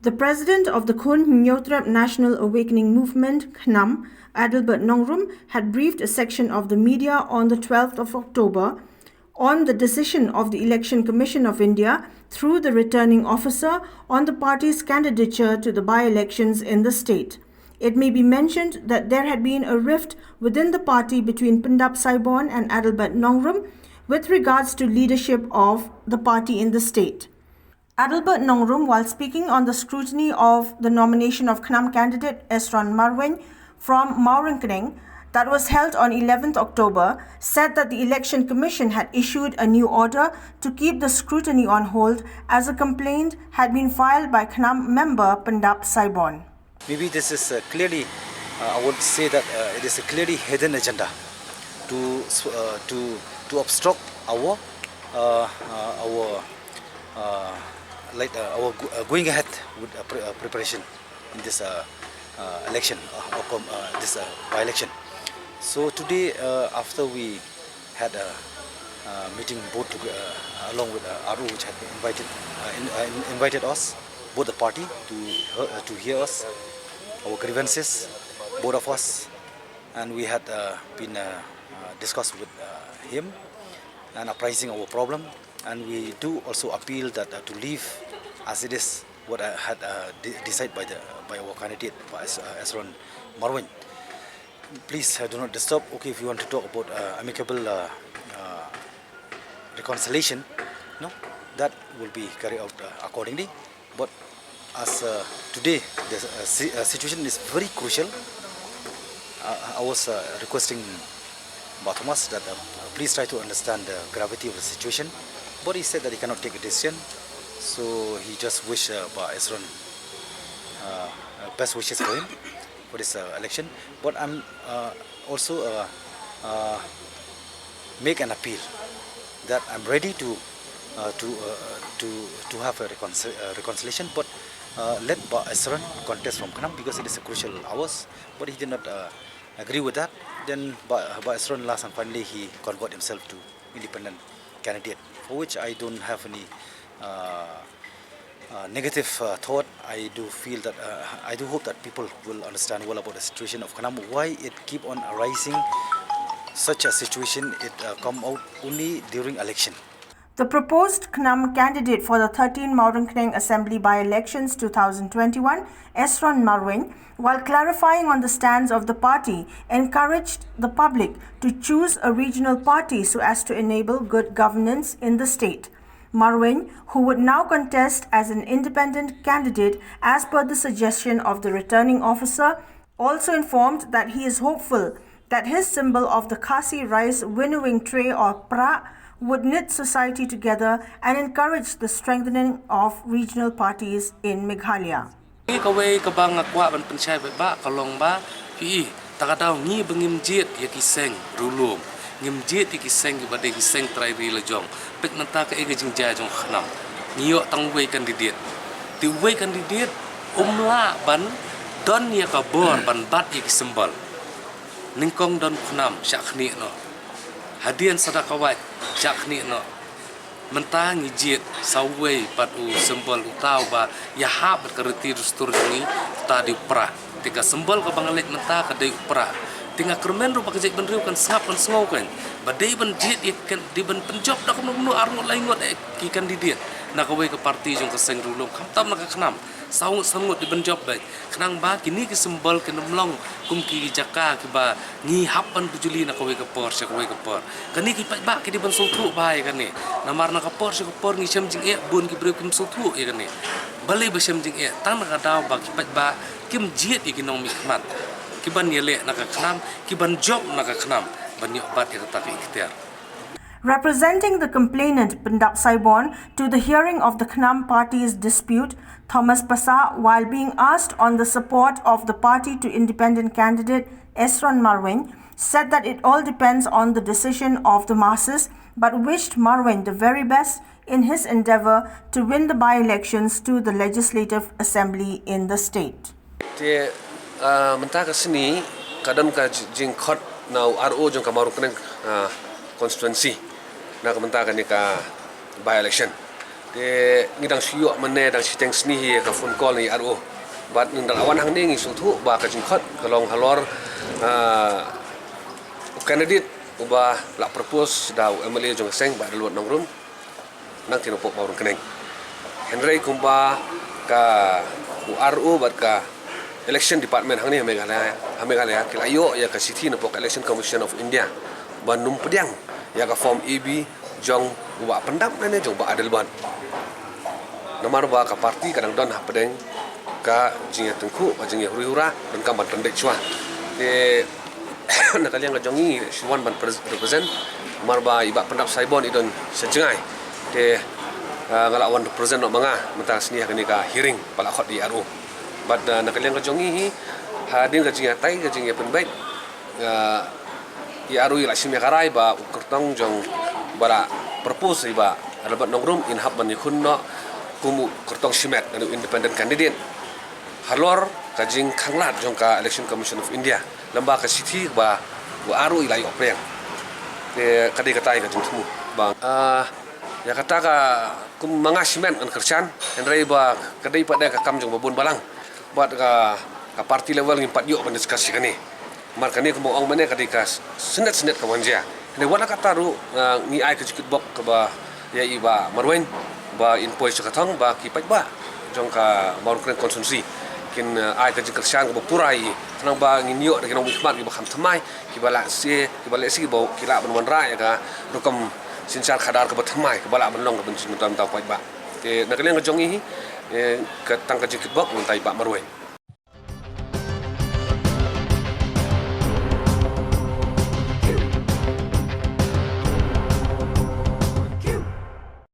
The president of the KHUN HYNÑIEWTREP National Awakening Movement, Khnam, ADELBERT NONGRUM, had briefed a section of the media on the 12th of October on the decision of the Election Commission of India through the returning officer on the party's candidature to the by-elections in the state. It may be mentioned that there had been a rift within the party between PYNDAP SAIBORNE and ADELBERT NONGRUM with regards to leadership of the party in the state. ADELBERT NONGRUM, while speaking on the scrutiny of the nomination of Khnam candidate Esron Marwein from Mawryngkneng that was held on 11th October, said that the Election Commission had issued a new order to keep the scrutiny on hold as a complaint had been filed by Khnam member PYNDAP SAIBORNE. Maybe this is clearly, I would say that it is a clearly hidden agenda to obstruct our going ahead with preparation in this election or this by-election. So today, after we had a meeting both along with RO, which had invited us, both the party to hear us, our grievances, both of us, and we had been discussed with him and apprising our problem. And we do also appeal that to leave as it is what I had decided by our candidate, Esron Marwein. Please do not disturb. Okay, if you want to talk about amicable reconciliation, no, that will be carried out accordingly. But as today the situation is very crucial, I was requesting Thomas that please try to understand the gravity of the situation. But he said that he cannot take a decision, so he just wished Esron best wishes for him for this election. But I'm also make an appeal that I'm ready to have a reconciliation, but let Esron contest from Khnam because it is a crucial hours. But he did not agree with that. Then Esron last and finally he converted himself to independent candidate, for which I don't have any negative thought. I do feel that I do hope that people will understand well about the situation of Khnam, why it keep on arising. Such a situation, it come out only during election. The proposed Khnam candidate for the 13 Mawryngkneng Assembly by-elections 2021, Esron Marwein, while clarifying on the stance of the party, encouraged the public to choose a regional party so as to enable good governance in the state. Marwein, who would now contest as an independent candidate as per the suggestion of the returning officer, also informed that he is hopeful that his symbol of the Khasi rice winnowing tray or pra would knit society together and encourage the strengthening of regional parties in Meghalaya. Kawai kabang akwa ban pensai ba kalong ba pi takadaw ni bangim jet ya kiseng rulum ngim jet ya kiseng ba de kiseng trai ri lejong pek menta ka ege jing ja jong Khnam niyo tang wei kandidat ti wei kandidat umla ban don ya ka bor ban bat ya kisembal ningkong don Khnam syakni no hadian sadakawai syakni no mentah ngijit sawai padu sembol utau ba ya hab kerti rustur ni tadi pra tika sembol ka bangalet mentah ka dei pra tinga kermen ru pakajek benriu kan sap kan sngau kan badai ban jit ikan di ban penjob dak menu arngot laingot ki kandidat nak wei ke parti jong ka seng rulum khamtam nak Khnam saung sangut di benjob baik Khnang ba kini ke sembol ke nemlong kum ki jaka ki ba ngi hapan pujuli nak wei ke por sya wei ke por kani ki ba ki di ban sultu bai kan ni namar nak por sya por ngi sem jing e bun ki breu kim sultu e kan ni balai ba sem jing e tang nak daw ba ki ba kim jiet ki nong mi khmat ki ban yele nak Khnam ki ban job nak Khnam ban yo bat ya ta ikhtiar. Representing the complainant PYNDAP SAIBORNE to the hearing of the Khnam party's dispute, Thomas Pasa, while being asked on the support of the party to independent candidate Esron Marwein, said that it all depends on the decision of the masses, but wished Marwein the very best in his endeavor to win the by-elections to the Legislative Assembly in the state. Mentaka sini kadang ka jing khot now RO jong ka Mawryngkneng constituency na ka mentaka ni ka by-election. ngidang syuk mene dang siteng sni hi ka phone call ni RO bat ngdang awan hang ni ngi thu ba ka jingkhat kalong halor candidate uba la propose da MLA jong seng ba dalwat nongrum nang tinopok Mawryngkneng Henry kumba ka RO bat ka election department hang ni Meghalaya kilayo ya ka city napok election commission of India bandum pediang ya ka form EB jong uba PYNDAP nane jong ba ADELBERT nomor ba ka parti kadang don hapedeng ka jingya tengku ba jingya huri-hura dan ka ban pendek chua nak kalian ka jongi Shillong ban represent marba iba PYNDAP SAIBORNE idon sejengai ngalawan represent nok manga mentang sini hakani ka hearing pala khot di RO but nak kalian ka jongi hadin ka jingya tai ka jingya penbaik RO ila simya karai ba ukertong jong bara propose iba ADELBERT NONGRUM in hab ban KHUN no kumu kertong simet anu independent candidate halor kajing khanglat jong ka election commission of India lamba ka city ba RO ila yo preng kadai katai ka jing temu bang ya kata ka kum manga simet an kerchan enrai ba kadai pada ka kam jong babun balang buat ka party level ngin pat yo ban diskusi kani mar kani ko ong mane kadai ka senet ka wanja ne wala kata ru ngi ai ka jikit bok ka ba ya iba Marwein ba in poi sakatang ba ki ba jong ka Mawryngkneng konsumsi kin ai ka jikal syang ba purai nang ba ngin yo de nong hikmat ki ba kham thamai ki ba la si ba ki la ban wan ra ya ka rukam sinsar khadar ka ba thamai ka ba la ban long ka ban sin tam ta ba ke nak leng ka jong hi ka tang ka jikit bok ngai ba Marwein